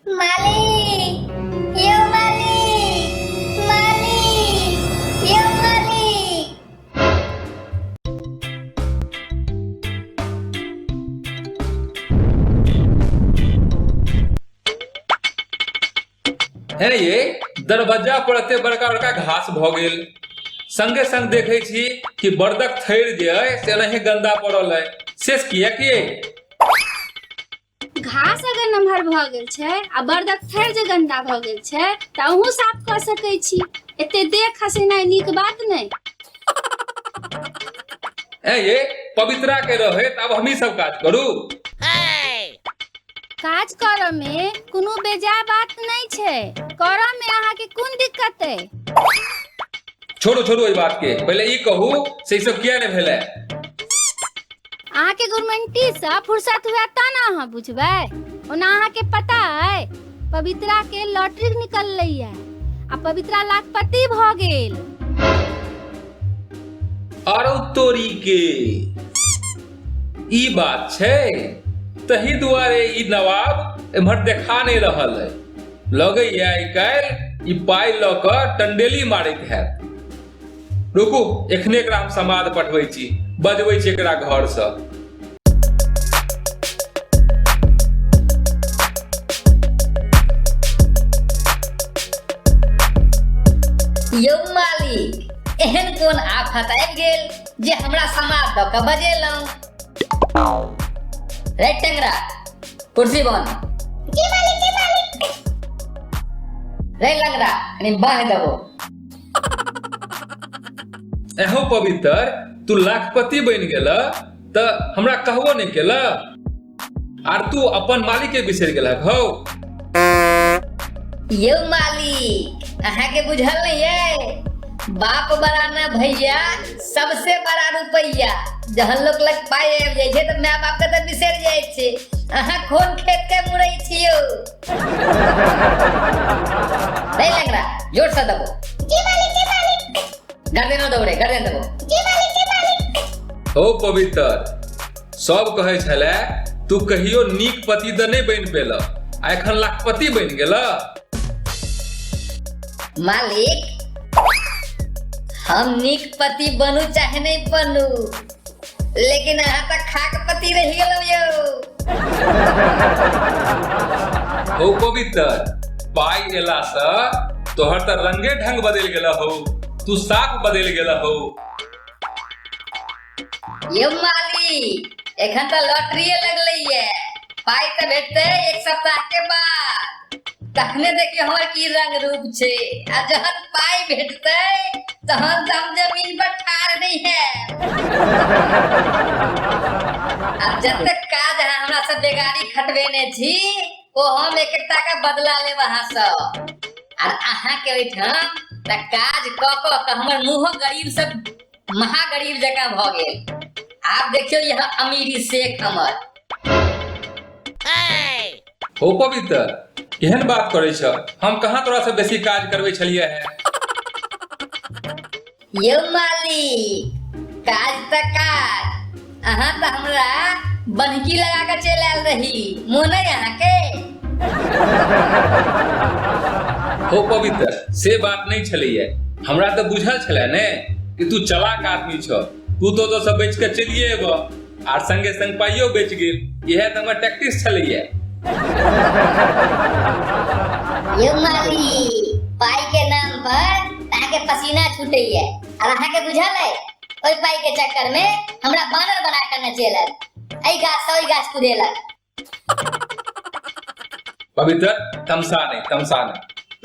मालिक, यो मालिक, मालिक, यो मालिक। है ये दरवाजा पर एते बड़का बड़का घास भ गेल, संगे संग देखे छी कि बर्दक थैर जे है से नहीं गंदा पड़ल है, शेष किया कि घास अगर नमहर भ गेल छै आ बर्दक थैर जे गंदा भ गेल छै त अहूँ साफ क सकै छी। एते देख हसेनाइ नीक बात नहीं। है ये पवित्रा के रहे तब हम ही सब काज करू। काज करऽ में कोनो बेजा बात नहीं छै। करऽ में अहाँ के कोन दिक्कत है? छोड़ो छोड़ो ई बात के, पहले ई कहू से ई सब किया ने भेलै। अहाँ के गवर्नमेंटी से फुर्सत हुआ ता ना अहाँ बुझबै। ओना अहाँ के पता है पवित्रा के लॉटरी निकललै है आ पवित्रा लाखपति भ गेल। आरो तोरी के ई बात छै, तही दुआरे ई नवाब एम्हर देखा नहीं रहल है। लगे आई काल्हि ई पाई ल क टंडेली मारैत हैत। रुकू एखने एकरा हम समाद पठबै छी, बजबै छी एकरा घर से। यो मालिक, एहन कोन आफत आबि गेल जे हमरा समाद द क बजेलहुं। रे टेंगरा, कुर्सी बन। जी मालिक, जी मालिक। रे लंगड़ा, कनी बांध दबो। एहो पवित्र, तू लाखपति बन गेला त हमरा कहबो नहीं केला, आर तू अपन मालिक के बिसर गेला हौ। यो मालिक, अहाँ के बुझल नहीं है, बाप बड़ा ना भैया, सबसे बड़ा रुपैया। जहन लोग लग पाई आबि जाय छै त माय बाप के त बिसर जाय छै। अहाँ कोन खेत के मुरई छियो? रे लंगड़ा, जोर से दबो। जी मालिक, जी मालिक। गर्दन दबो रे, गर्दन दबो। जी मालिक, जी मालिक। हो पवित्र, सब कहे छले तू कहियो नीक पति त नहीं बन पेला, आ एखन लाखपति बन गेला। मालिक, हम नीक पति बनू चाहे नहीं बनू, लेकिन अहाँ तक खाकपति रह गेलौ यो। हो पवित्र, पाई एला से तोहर त रंगे ढंग बदल गेला हो, तू साफ बदल गेला हो। यो मालिक, एखन त लॉटरीए लगलै है, पाई त भेटतै एक सप्ताह के बाद। तखने देखियो हमर की रंग रूप छै। आ जहन पाई भेटतै तहन हम जमीन पर ठाड़ नहीं है। आ जब तक काज हमरा से बेगारी खटबेने छी, ओ हम एक एकटा का बदला लेब अहाँ से। और अहाँ के ओइठाम त काज क क हमर मुंह गरीब सब महागरीब जगह भ गेल। आप देखियो यहाँ अमीरी शेख हमर। हो पवित्र, केहन बात करे छ? हम कहाँ तोरा से बेसी काज करबै छलिए है। यो मालिक, काज त काज, अहाँ त हमरा बनकी लगा के चल आयल रही, मोन है अहाँ के? हो पवित्र, से बात नहीं छलिए, हमरा तो बुझल छले ने कि तू चालाक आदमी छ। तू तो सब बेच के चलिए एब, आर संगे संग पाइयो बेच गेल। यह तो हमर टैक्टिस छलिए। यो मालिक, पाई के नाम पर अहाँ के पसीना छूटे है, और अहाँ के बुझल है ओई पाई के चक्कर में हमरा बानर बना कर न चलल। एई गाछ से ओई गाछ कुदेलक। पवित्र, तमसा नहीं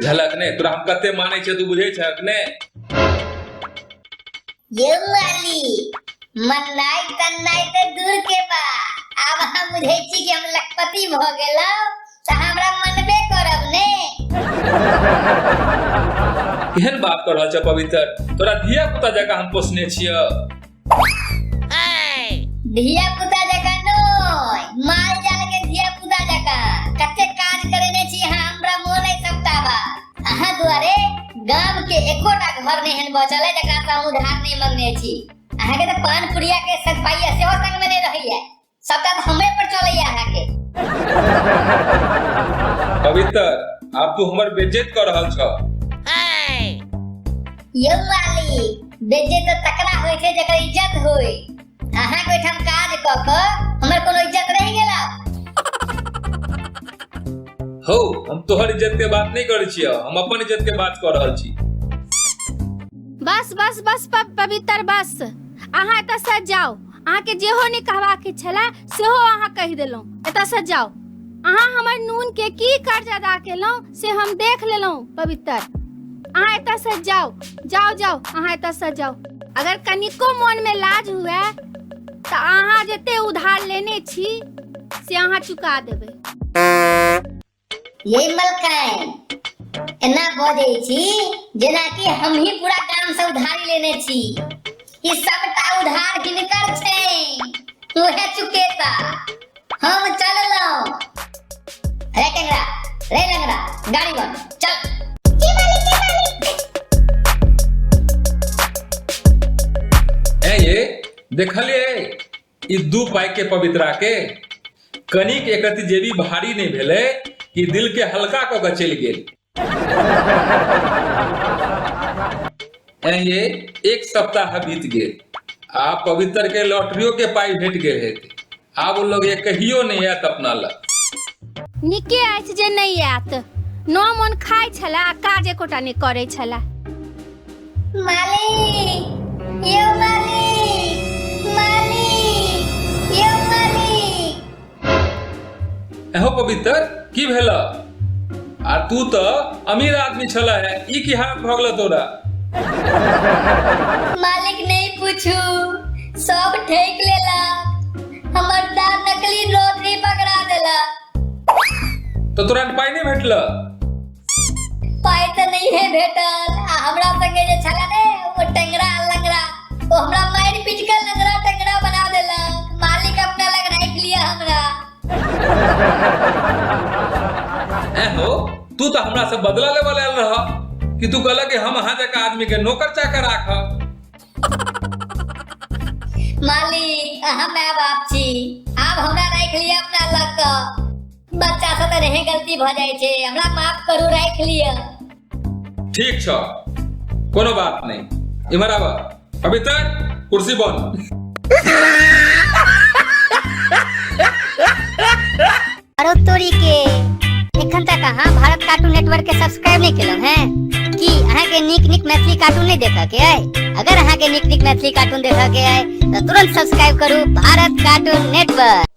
झलक ने, तोरा हम कते माने छे तू बुझे छक ने। यो मालिक, मन्नाई तन्नाई तो दूर के बा, अब हम बुझे छी कि हम लखपति भ गेलौ त हमरा मनबे करब ने। केहन बात कर रहल छ पवित्र? तोरा धिया पुता जका हम पोसने छिय। धिया पुता जका नोय, माल जाल के धिया पुता जका। कते काज करेने छी अहाँ, हमरा मोन है सबटा बात। अहाँ दुआरे गांव के एकोटा घर नहीं हन बचल है जकरा से हम उधार नहीं मांगने छी। अहाँ के त पान पुड़िया के सदपाइया सेहो संग में नहीं रही है, सबटा त हमरे पर चलैया अहाँ के। पवित्र आप तू हमर बेइज्जत कर रहल छ। यो माली बेइज्जत तो तकरा होय छै जेकर इज्जत होय। अहाँ के ओइठाम काज क क हमर कोनो इज्जत रहि गेला? हो हम तोहर इज्जत के बात नहीं करै छियै, हम अपन इज्जत के बात कर रहल छी। बस बस बस पवित्र बस, अहाँ एतऽ से जाओ। अहाँ के जेहो नहीं कहवा के छला सेहो अहाँ कहि देलौं। एतऽ से जाओ। अहाँ हमर नून के की कर्ज अदा केलौं से हम देख लेलौं पवित्र। अहाँ एतऽ से जाओ, जाओ जाओ, अहाँ एतऽ से जाओ। अगर कनिको मन में लाज हुए तो अहाँ जते उधार लेने छी से अहाँ चुका देबै। ये मलकाइन एना बजै छी जेना कि हम ही पूरा काम से उधारी लेने छी। ई सबटा उधार हिनकर छै, तोहे चुकेता। हम चललौं। रे टेंगरा, रे लंगड़ा, गाड़ी बन चल। की मालिक ए ये देखलिए ई 2 पाई के पवित्रा के कनिक एकरती जेबी भारी नहीं भेले कि दिल के हल्का क के चल गेल। ये 1 सप्ताह बीत गेल, आप पवित्र के लॉटरियो के पाई भेट गेल हेते। आब उन लोग ये कहियो नहीं आयत अपना लग। निके अछि जे नहीं आयत। नो मन खाय छला आ काज एकोटा नहीं करे छला। मालिक, यो मालिक, मालिक, यो मालिक। एहो पवित्र की भेल? आ तू तो अमीर आदमी छला है, ई की हालत भ गेल तोरा? मालिक नहीं पूछू, सब ठेक लेला। हमर दाद नकली लॉटरी पकड़ा देला। तो तोरा पाई नहीं भेटल? पाई तो नहीं है भेटल। आ हमरा संगे जे छला ने वो टेंगरा लंगड़ा, वो हमरा मार पीट के लंगड़ा टेंगरा बना देला। मालिक अपना लग राख लिया हमरा। एहो तू तो हमरा से बदला लेवल आयल रह कि तू कहला कि हम अहाँ जका आदमी के नौकर चाकर राखब। मालिक अहाँ माय बाप छी, आब हमरा राख लिया अपना लग क। बच्चा से तो नहीं गलती भ जाय छै, हमरा माफ करू, राख लिया। ठीक छ, कोनो बात नहीं। इमर आवा पवित्र, कुर्सी बन। अरे तोरी के एखन तक अहाँ भारत कार्टून नेटवर्क के सब्सक्राइब नहीं केलौं हैं कि अहाँ के नीक मैथिली कार्टून नहीं देखा के है? अगर अहाँ के नीक मैथिली कार्टून देखा के है तो तुरंत सब्सक्राइब करू भारत कार्टून नेटवर्क।